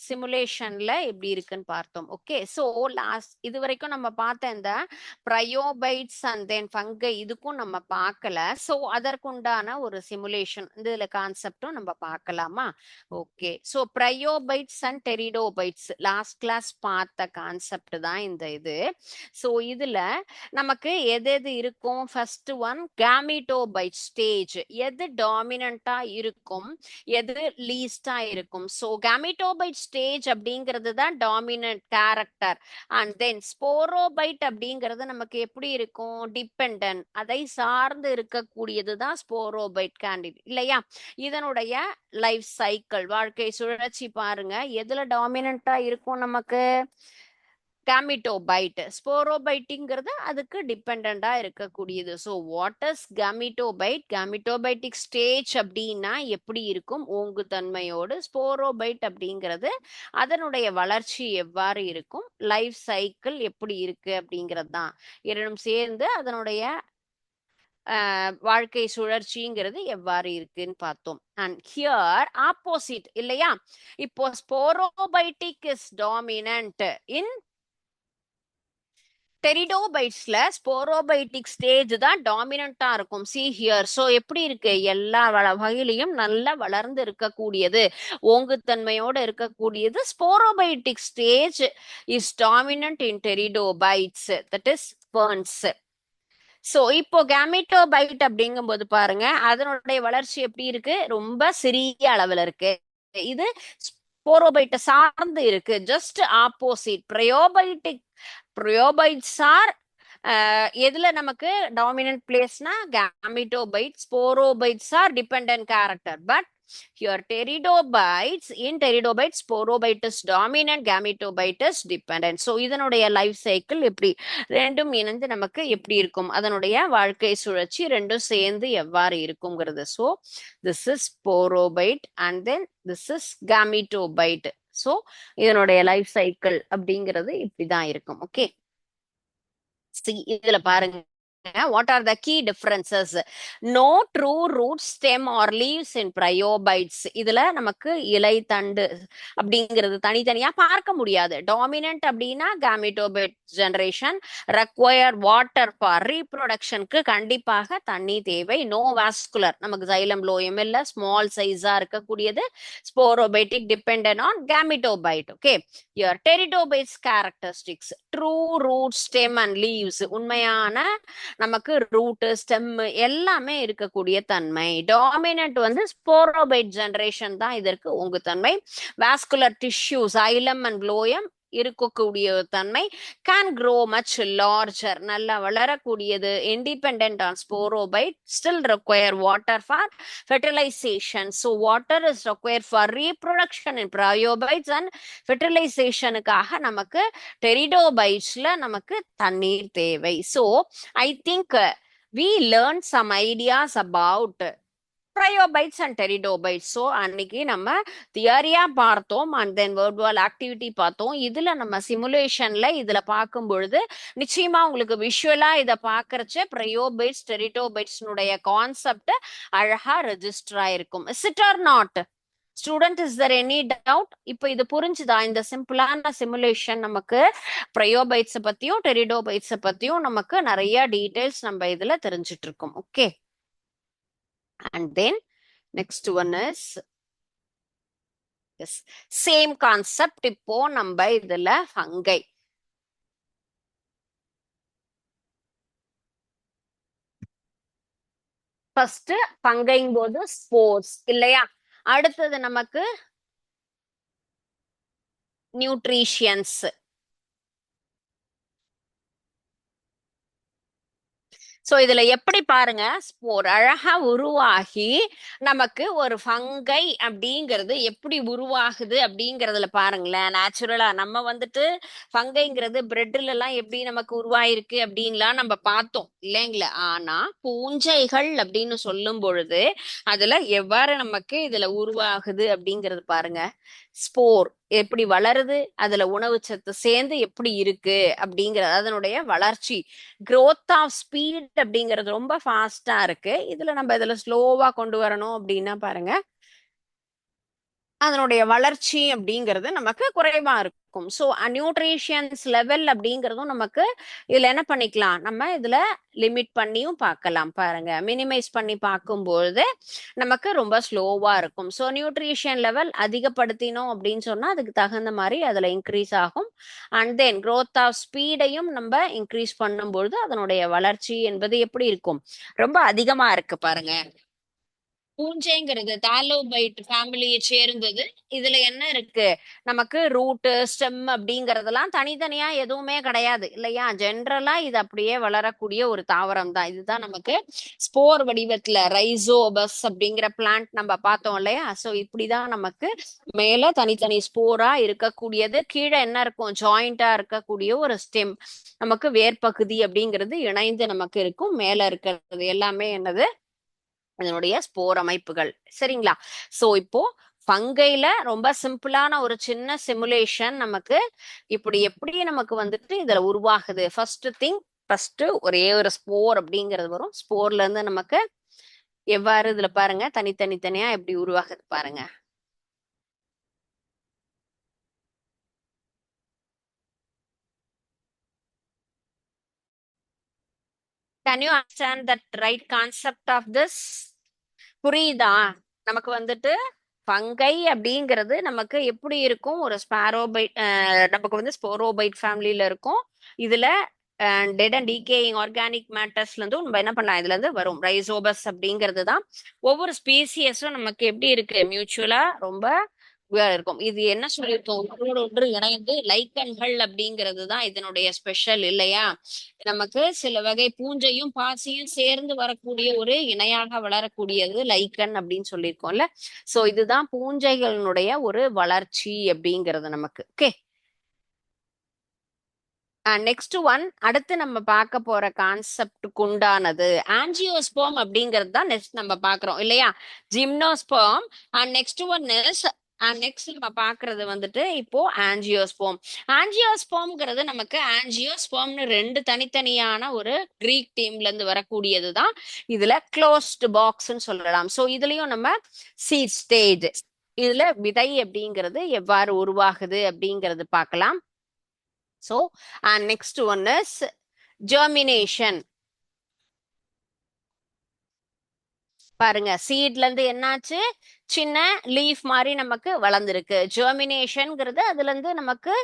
சிமுலேஷன்ல எப்படி இருக்குன்னு பார்த்தோம். ஓகே, ஸோ லாஸ்ட் இது வரைக்கும் நம்ம பார்த்த இந்த ப்ரையோபைட்ஸ் அண்ட் தென் ஃபங்கை இதுக்கும் நம்ம பார்க்கல. ஸோ அதற்குண்டான ஒரு சிமுலேஷன் இதுல கான்செப்டும் நம்ம பார்க்கலாமா? Okay, so bryophytes and pteridophytes last class பார்த்த கான்செப்ட் தான் இந்த இது. ஸோ இதுல நமக்கு எது எது இருக்கும், ஃபர்ஸ்ட் ஒன் கேமிட்டோபைட் ஸ்டேஜ், எது டாமினண்டா இருக்கும் எது லீஸ்டா இருக்கும். ஸோ கேமிட்டோபைட் ஸ்டேஜ் அப்படிங்கிறது தான் டாமினன்ட் கேரக்டர். அண்ட் தென் ஸ்போரோபைட் அப்படிங்கிறது நமக்கு எப்படி இருக்கும், டிபெண்டன்ட், அதை சார்ந்து இருக்கக்கூடியது தான் ஸ்போரோபைட் கேண்டிடேட் இல்லையா. இதனுடைய லைஃப் சைக்கிள் வாழ்க்கை சுழற்சி பாருங்க, எதுல டாமினண்டா இருக்கும் நமக்கு, கேமிட்டோபைட். ஸ்போரோபைட்டுங்கிறது அதுக்கு டிபெண்டா இருக்கக்கூடியது. ஸோ வாட் இஸ் கேமிட்டோபைட், கேமிட்டோபைட்டிக் ஸ்டேஜ் அப்படின்னா எப்படி இருக்கும், ஓங்கு தன்மையோடு. ஸ்போரோபைட் அப்படிங்கிறது அதனுடைய வளர்ச்சி எவ்வாறு இருக்கும், லைஃப் சைக்கிள் எப்படி இருக்கு அப்படிங்கிறது தான். இரண்டும் சேர்ந்து அதனுடைய வாழ்க்கை சுழற்சிங்கிறது எவ்வாறு இருக்குன்னு பார்த்தோம். அண்ட் ஹியர் ஆப்போசிட் இல்லையா, இப்போ ஸ்போரோபைட்டிக் இஸ் டாமினன்ட் இன் டெரிடோபைட்ஸ்ல ஸ்போரோபைட்டிக் ஸ்டேஜ் தான் டாமினண்டா இருக்கும். See here. ஸோ எப்படி இருக்கு, எல்லா வகையிலையும் நல்லா வளர்ந்து இருக்கக்கூடியது, ஓங்குத்தன்மையோட இருக்கக்கூடியது. Sporophytic stage is dominant in pteridophytes, that is ferns. So இப்போ கேமிட்டோபைட் அப்படிங்கும் போது பாருங்க அதனுடைய வளர்ச்சி எப்படி இருக்கு, ரொம்ப சிறிய அளவுல இருக்கு. இது ஸ்போரோபைட்டை சார்ந்து இருக்கு, ஜஸ்ட் ஆப்போசிட். ப்ரையோபைட்ஸ் ஆர் எதுல நமக்கு டாமினன்ட் பிளேஸ்னா gametophyte, sporophytes are dependent character. But here pteridobites, in pteridobites sporobite is dominant, gametobite is dependent. So இதனுடைய லைஃப் சைக்கிள் எப்படி ரெண்டும் இணைந்து நமக்கு எப்படி இருக்கும், அதனுடைய வாழ்க்கை சுழற்சி ரெண்டும் சேர்ந்து எவ்வாறு இருக்குங்கிறது. So this is sporophyte and then this is gametobite. So இதனுடைய லைஃப் சைக்கிள் அப்படிங்கிறது இப்படிதான் இருக்கும். ஓகே, இதுல பாருங்க What are the key differences? No true root, stem or leaves in bryophytes. இதுல நமக்கு இலை தண்டு அப்படிங்கிறது தனித்தனியா பார்க்க முடியாது. டாமினன்ட் அப்படின்னா gametophyte generation, require water for ரீப்ரொடக்ஷனுக்கு கண்டிப்பாக தண்ணி தேவை. நோ வாஸ்குலர், நமக்கு xylem லோயம் இல்ல, ஸ்மால் சைஸா இருக்கக்கூடியது. Sporophytic dependent on gametophyte. Okay, your teratobcytes characteristics: true root, stem and leaves. உண்மையான நமக்கு ரூட், ஸ்டெம் எல்லாமே இருக்கக்கூடிய தன்மை. டாமினன்ட் வந்து ஸ்போரோபைட் ஜெனரேஷன் தான் இதற்கு உங்கு தன்மை. Vascular tissue xylem and phloem இருக்கக்கூடிய தன்மை. கேன் க்ரோ மச் லார்ஜர், நல்லா வளரக்கூடியது. Independent on sporophyte, still require water for fertilization. So water is required for reproduction in bryophytes and fertilizationக்காக நமக்கு டெரிடோபைட்ஸ்ல நமக்கு தண்ணீர் தேவை. So I think we learned some ideas about bryophytes and pteridophytes. So அன்னைக்கு நம்ம தியரியா பார்த்தோம் அண்ட் தென் வேர்பல் ஆக்டிவிட்டி பார்த்தோம். இதுல நம்ம சிமுலேஷன்ல இதுல பார்க்கும் பொழுது நிச்சயமா உங்களுக்கு விஷுவலா இதை பார்க்கறச்ச ப்ரையோபைட்ஸ் டெரிடோபைட்ஸ்னுடைய கான்செப்ட் அழகா ரெஜிஸ்டர் ஆயிருக்கும். Is it or not student? Is Dhar any doubt? இப்போ இது புரிஞ்சுதா? இந்த சிம்பிளான சிமுலேஷன் நமக்கு ப்ரையோபைட்ஸை பத்தியும் டெரிடோபைட்ஸை பத்தியும் நமக்கு நிறைய டீடைல்ஸ் நம்ம இதுல தெரிஞ்சிட்டு இருக்கோம். Okay, and then next one is yes, same concept. இப்போ நம்ம இதுல ஃபங்கை ஃபர்ஸ்ட் ஃபங்கைங் போது ஸ்போர்ஸ் இல்லையா, அடுத்தது நமக்கு நியூட்ரிஷியன்ஸ். சோ இதுல எப்படி பாருங்க, ஸ்போர் அழகா உருவாகி நமக்கு ஒரு ஃபங்கை அப்படிங்கிறது எப்படி உருவாகுது அப்படிங்கறதுல பாருங்களேன். நேச்சுரலா நம்ம வந்துட்டு ஃபங்கைங்கிறது பிரெட்ல எல்லாம் எப்படி நமக்கு உருவாயிருக்கு அப்படின்லாம் நம்ம பார்த்தோம் இல்லைங்களா. ஆனா பூஞ்சைகள் அப்படின்னு சொல்லும் பொழுது அதுல எவ்வாறு நமக்கு இதுல உருவாகுது அப்படிங்கறது பாருங்க. ஸ்போர் எப்படி வளருது, அதுல உணவு சத்து சேர்ந்து எப்படி இருக்கு அப்படிங்கிறது, அதனுடைய வளர்ச்சி, growth ஆஃப் ஸ்பீட் அப்படிங்கிறது ரொம்ப ஃபாஸ்டா இருக்கு. இதுல நம்ம இதுல ஸ்லோவா கொண்டு வரணும் அப்படின்னா பாருங்க, அதனுடைய வளர்ச்சி அப்படிங்கிறது நமக்கு குறைவா இருக்கும். ஸோ நியூட்ரிஷியன்ஸ் லெவல் அப்படிங்கிறதும் நமக்கு இதுல என்ன பண்ணிக்கலாம், நம்ம இதுல லிமிட் பண்ணியும் பார்க்கலாம். பாருங்க, மினிமைஸ் பண்ணி பார்க்கும்போது நமக்கு ரொம்ப ஸ்லோவா இருக்கும். ஸோ நியூட்ரிஷியன் லெவல் அதிகப்படுத்தினோம் அப்படின்னு சொன்னா அதுக்கு தகுந்த மாதிரி அதுல இன்க்ரீஸ் ஆகும். அண்ட் தென் growth ஆஃப் ஸ்பீடையும் நம்ம இன்க்ரீஸ் பண்ணும்பொழுது அதனுடைய வளர்ச்சி என்பது எப்படி இருக்கும், ரொம்ப அதிகமா இருக்கு. பாருங்க, பூஞ்சைங்கிறது தாலோபைட் ஃபேமிலியை சேர்ந்தது. இதுல என்ன இருக்கு, நமக்கு ரூட், ஸ்டெம் அப்படிங்கறதெல்லாம் தனித்தனியா எதுவுமே கிடையாது இல்லையா. ஜென்ரலா இது அப்படியே வளரக்கூடிய ஒரு தாவரம் தான். இதுதான் நமக்கு ஸ்போர் வடிவத்துல ரைசோபஸ் அப்படிங்கிற பிளான்ட் நம்ம பார்த்தோம் இல்லையா. சோ இப்படிதான் நமக்கு மேல தனித்தனி ஸ்போரா இருக்கக்கூடியது, கீழே என்ன இருக்கும், ஜாயிண்டா இருக்கக்கூடிய ஒரு ஸ்டெம், நமக்கு வேர்பகுதி அப்படிங்கிறது இணைந்து நமக்கு இருக்கும். மேல இருக்கிறது எல்லாமே என்னது, இதனுடைய ஸ்போர் அமைப்புகள். சரிங்களா. சோ இப்போ ஃபங்கைல ரொம்ப சிம்பிளான ஒரு சின்ன சிமுலேஷன் நமக்கு இப்படி எப்படி நமக்கு வந்துட்டு இதுல உருவாகுது. ஃபர்ஸ்ட் திங், ஃபர்ஸ்ட் ஒரே ஒரு ஸ்போர் அப்படிங்கிறது வரும். ஸ்போர்ல இருந்து நமக்கு எவ்வாறு இதுல பாருங்க தனித்தனியா எப்படி உருவாகுது பாருங்க. Can you understand that right concept of this? புரியுதா? நமக்கு வந்துட்டு ஃபங்கை அப்படிங்கிறது நமக்கு எப்படி இருக்கும், ஒரு ஸ்பாரோபைட், நமக்கு வந்து ஸ்போரோபைட் ஃபேமிலியில இருக்கும். இதுல டெட் அண்ட் டீகேயிங் ஆர்கானிக் மேட்டர்ஸ்ல இருந்து நம்ம என்ன பண்ணலாம், இதுல இருந்து வரும் ரைசோபஸ் அப்படிங்கிறது தான். ஒவ்வொரு ஸ்பீசியஸும் நமக்கு எப்படி இருக்கு, மியூச்சுவலா ரொம்ப இருக்கும். இது என்ன சொல்லியிருக்கோம், ஒன்றோடு ஒன்று இணைந்து லைக்கன்கள் அப்படிங்கிறது தான் இதனுடைய ஸ்பெஷல் இல்லையா. நமக்கு சில வகை பூஞ்சையும் பாசியும் சேர்ந்து வரக்கூடிய ஒரு இணையாக வளரக்கூடியது லைக்கன் அப்படின்னு சொல்லியிருக்கோம்ல. சோ இதுதான் பூஞ்சைகளினுடைய ஒரு வளர்ச்சி அப்படிங்கிறது நமக்கு. ஓகே, நெக்ஸ்ட் ஒன், அடுத்து நம்ம பார்க்க போற கான்செப்டுக்கு உண்டானது ஆஞ்சியோஸ்போம் அப்படிங்கிறது தான் நெக்ஸ்ட் நம்ம பாக்குறோம் இல்லையா. Gymnosperm. And next one is and next நம்ம பாக்குறது வந்துட்டு இப்போ ஆஞ்சியோஸ்போம். ஆஞ்சியோஸ்போம்ங்கிறது நமக்கு ஆஞ்சியோஸ்போம்னு ரெண்டு தனித்தனியான ஒரு கிரீக் டீம்ல இருந்து வரக்கூடியதுதான். இதுல க்ளோஸ்ட் பாக்ஸ்ன்னு சொல்லலாம். சோ இதுலயும் நம்ம சீட் ஸ்டேஜ், இதுல விதை அப்படிங்கிறது எவ்வாறு உருவாகுது அப்படிங்கிறது பார்க்கலாம். So and next one is germination. பாருங்க, சீட்ல இருந்து என்னாச்சு, சின்ன லீஃப் மாதிரி நமக்கு வளர்ந்துருக்கு. ஜெர்மினேஷன்ங்கிறது அதுல இருந்து நமக்கு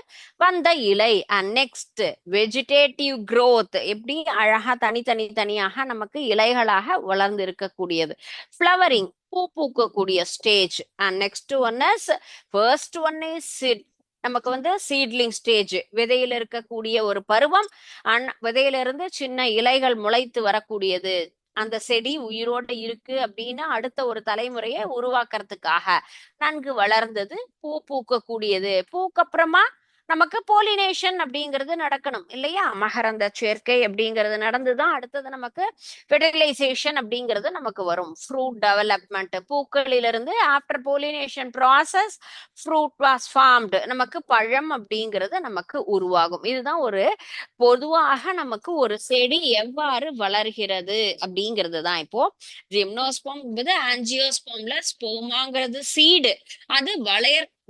வந்த இலை. அண்ட் நெக்ஸ்ட் வெஜிடேட்டிவ் growth, எப்படி அழகா தனியாக நமக்கு இலைகளாக வளர்ந்து இருக்கக்கூடியது. ஃப்ளவரிங், பூ பூக்கக்கூடிய stage. And next one is first one is நமக்கு வந்து சீட்லிங் ஸ்டேஜ், விதையில இருக்கக்கூடிய ஒரு பருவம். விதையில இருந்து சின்ன இலைகள் முளைத்து வரக்கூடியது. அந்த செடி உயிரோட இருக்கு அப்படின்னா அடுத்த ஒரு தலைமுறையை உருவாக்குறதுக்காக நன்கு வளர்ந்தது, பூ பூக்கக்கூடியது. பூக்கப்புறமா நமக்கு போலினேஷன் அப்படிங்கிறது நடக்கணும் இல்லையா, மகரந்த சேர்க்கை அப்படிங்கிறது நடந்துதான் அடுத்தது நமக்கு ஃபெர்டிலைசேஷன் அப்படிங்கிறது நமக்கு வரும். ஃப்ரூட் டெவலப்மெண்ட், பூக்களிலிருந்து after pollination process fruit was formed, நமக்கு பழம் அப்படிங்கிறது நமக்கு உருவாகும். இதுதான் ஒரு பொதுவாக நமக்கு ஒரு செடி எவ்வாறு வளர்கிறது அப்படிங்கிறது தான். இப்போ ஜிம்னோஸ்போம் என்பது ஆஞ்சியோஸ்போம்ல ஸ்போமாங்கிறது சீடு, அது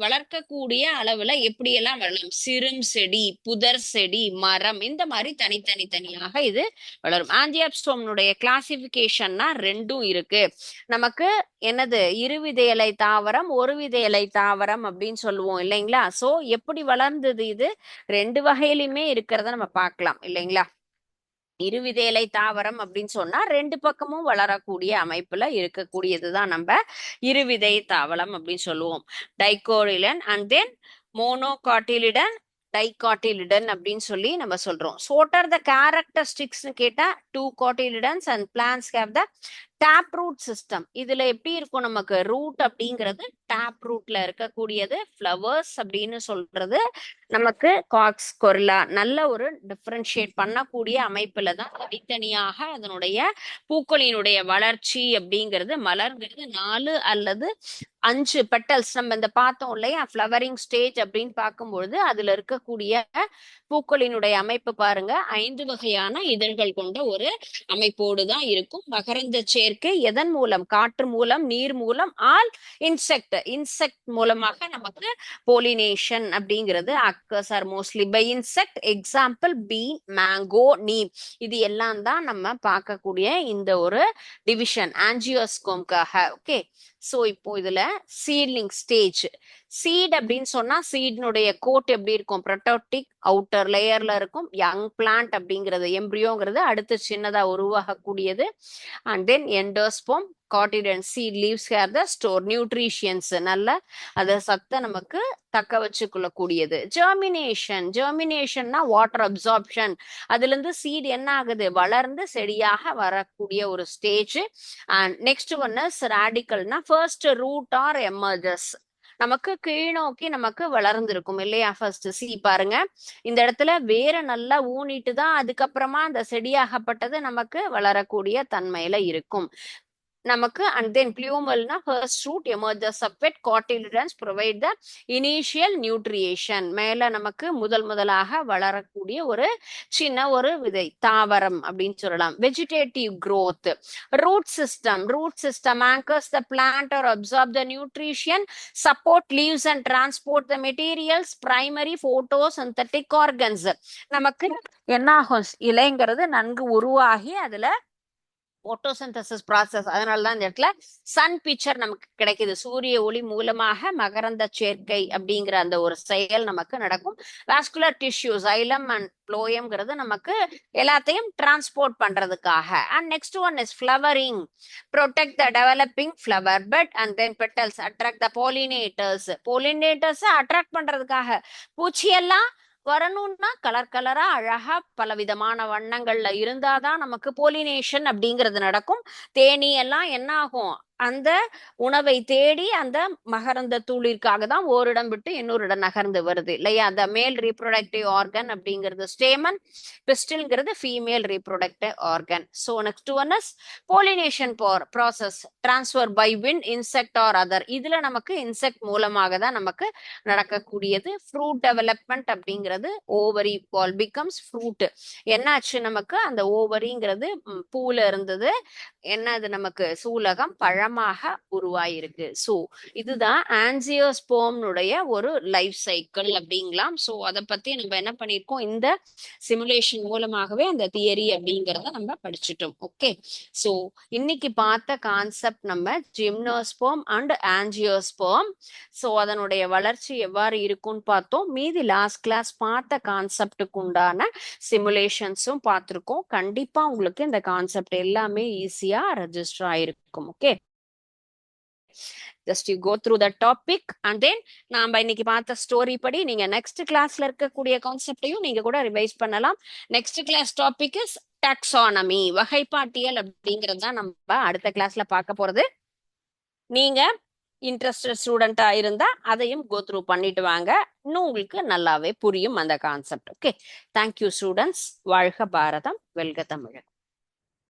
வளர்க்கக்கூடிய அளவுல எப்படியெல்லாம் வளரும், சிறும் செடி, புதர் செடி, மரம், இந்த மாதிரி தனியாக இது வளரும். ஆஞ்சியோஸ்போம்னுடைய கிளாசிபிகேஷன்னா ரெண்டும் இருக்கு நமக்கு. என்னது, இருவிதையலை தாவரம், ஒரு விதையலை தாவரம் அப்படின்னு சொல்லுவோம் இல்லைங்களா. சோ எப்படி வளர்ந்தது இது, ரெண்டு வகையிலுமே இருக்கிறத நம்ம பார்க்கலாம் இல்லைங்களா. இருவிதையலை தாவரம் அப்படின்னு சொன்னா ரெண்டு பக்கமும் வளரக்கூடிய அமைப்புல இருக்கக்கூடியதுதான் நம்ம இருவிதை தாவரம் அப்படின்னு சொல்லுவோம். டைகோடிலன் அண்ட் தென் மோனோகாட்டிலிடன், டைகாட்டிலிடன் அப்படின்னு சொல்லி நம்ம சொல்றோம். So what are the characteristics கேட்டா, two cotyledons and plants have the tap root system. இதுல எப்படி இருக்கும், நமக்கு ரூட் அப்படிங்கிறது டேப் ரூட்ல இருக்கக்கூடியது, ஃப்ளவர்ஸ் அப்படின்னு சொல்றது நமக்கு காக்ஸ் கொரில்லா, நல்ல ஒரு டிஃபரன்ஷியேட் பண்ணக்கூடிய அமைப்புல தான் தனித்தனியாக அதனுடைய பூக்களினுடைய வளர்ச்சி அப்படிங்கிறது, மலர்ங்கிறது 4 அல்லது 5 பெட்டல்ஸ் நம்ம இந்த பார்த்தோம் இல்லையா, ஃப்ளவரிங் ஸ்டேஜ் அப்படின்னு பார்க்கும்பொழுது அதுல இருக்கக்கூடிய பூக்களினுடைய அமைப்பு பாருங்க, 5 வகையான இதழ்கள் கொண்ட ஒரு அமைப்போடு தான் இருக்கும். மகரந்த சேர்க்கை எதன் மூலம், காற்று மூலம், நீர் மூலம், ஆல் இன்செக்ட் மூலமாக நமக்கு போலினேஷன் அப்படிங்கிறது occurs are mostly by insect. Example bee, mango, neem, இது எல்லாம் தான் நம்ம பார்க்கக்கூடிய இந்த ஒரு டிவிஷன் ஆஞ்சியோஸ்போம்காக. ஓகே, சோ இப்போ இதுல சீட்லிங் ஸ்டேஜ். சீட் அப்படின்னு சொன்னா சீட்னுடைய கோட் எப்படி இருக்கும், ப்ரோட்டோட்டிக் அவுட்டர் லேயர்ல இருக்கும். யங் பிளான்ட் அப்படிங்கிறது, எம்ப்ரியோங்கிறது அடுத்து சின்னதா உருவாகக்கூடியது. And then endosperm, cotyledon seed leaves are the store nutritions, நல்ல அது சத்தை நமக்கு தக்க வச்சுக்கொள்ளக்கூடியது. ஜெர்மினேஷன்னா வாட்டர் அப்சார்ப்ஷன், அதுல இருந்து சீட் என்ன ஆகுது, வளர்ந்து செடியாக வரக்கூடிய ஒரு stage. And next one is ராடிக்கல்னா ஃபர்ஸ்ட் ரூட் ஆர் எமர்ஜஸ், நமக்கு கீழ் நோக்கி நமக்கு வளர்ந்துருக்கும் இல்லையா. ஃபர்ஸ்ட் சி பாருங்க, இந்த இடத்துல வேற நல்லா ஊனிட்டு தான் அதுக்கப்புறமா அந்த செடியாகப்பட்டது நமக்கு வளரக்கூடிய தன்மையில இருக்கும் நமக்கு. அண்ட் தென் பிளூமல்னா first root emerges upward, cotyledons provide the initial nutrition, மேல நமக்கு முதலாக வளரக்கூடிய ஒரு சின்ன ஒரு விதை தாவரம் அப்படின்னு சொல்லலாம். Vegetative growth, root system anchors the plant or absorb the nutrition, support leaves and transport the materials, primary photosynthetic organs, நமக்கு என்ன ஆகும், இலைங்கிறது நன்கு உருவாகி அதுல போட்டோசிந்தசிஸ் ப்ராசஸ், அதனாலதான் இந்த இடத்துல சன் பிக்சர் நமக்கு கிடைக்குது. சூரிய ஒளி மூலமாக மகரந்த சேர்க்கை அப்படிங்கிற அந்த ஒரு செயல் நமக்கு நடக்கும். வாஸ்குலர் டிஷ்யூ சைலம் அண்ட் ப்ளோயம்ங்கிறது நமக்கு எல்லாத்தையும் டிரான்ஸ்போர்ட் பண்றதுக்காக. And next one is flowering, protect the developing flower bud and then petals, attract the pollinators attract பண்றதுக்காக. பூச்சியெல்லாம் வரணும்னா கலரா அழகா பலவிதமான வண்ணங்கள்ல இருந்தாதான் நமக்கு போலினேஷன் அப்படிங்கிறது நடக்கும். தேனி எல்லாம் என்ன ஆகும், அந்த உணவை தேடி அந்த மகரந்த தூளிற்காக தான் ஓரிடம் விட்டு இன்னொரு இடம் நகர்ந்து வருது இல்லையா? அந்த மேல் ரீப்ரொடக்டிவ் ஆர்கன் அப்படிங்கிறது ஸ்டேமன், பிஸ்டில்ங்கிறது female reproductive organ. So next one is pollination process transfer by wind, insect or other. இதுல நமக்கு இன்செக்ட் மூலமாக தான் நமக்கு நடக்கக்கூடியது. ஃப்ரூட் டெவலப்மெண்ட் அப்படிங்கிறது ஓவரி பால் பிகம்ஸ் ஃப்ரூட். என்னாச்சு நமக்கு அந்த ஓவரிங்கிறது பூல இருந்தது, என்னது நமக்கு சூலகம் பழமாக உருவாயிருக்கு. ஸோ இதுதான் ஆன்ஜியோஸ்போம்னுடைய ஒரு லைஃப் சைக்கிள் அப்படிங்கலாம். ஸோ அதை பத்தி நம்ம என்ன பண்ணியிருக்கோம், இந்த சிமுலேஷன் மூலமாகவே அந்த தியரி அப்படிங்கிறத நம்ம படிச்சுட்டோம். ஓகே, ஸோ இன்னைக்கு பார்த்த கான்செப்ட் நம்ம ஜிம்னோஸ்போம் அண்ட் ஆன்ஜியோஸ்போம். ஸோ அதனுடைய வளர்ச்சி எவ்வாறு இருக்கும்னு பார்த்தோம். மீதி லாஸ்ட் கிளாஸ் பார்த்த கான்செப்டுக்கு உண்டான சிமுலேஷன்ஸும் பார்த்துருக்கோம். கண்டிப்பா உங்களுக்கு இந்த கான்செப்ட் எல்லாமே ஈஸியா ரெஜிஸ்டர் ஆயிருக்கும். Okay, just you go through the topic and then நாம இன்னைக்கு பார்த்த ஸ்டோரி படி நீங்க நெக்ஸ்ட் கிளாஸ்ல இருக்கக்கூடிய கான்செப்டையும் நீங்க கூட ரிவைஸ் பண்ணலாம். Next class topic is taxonomy, வகைப்பாட்டியல் அப்படிங்கிறது தான் நம்ம அடுத்த கிளாஸ்ல பார்க்க போறது. நீங்க இன்ட்ரெஸ்டட் ஸ்டூடெண்டா இருந்தா அதையும் கோ த்ரூ பண்ணிட்டு வாங்க, இன்னும் உங்களுக்கு நல்லாவே புரியும் அந்த கான்செப்ட். Okay, thank you students. வாழ்க பாரதம், வெல்க தமிழன்.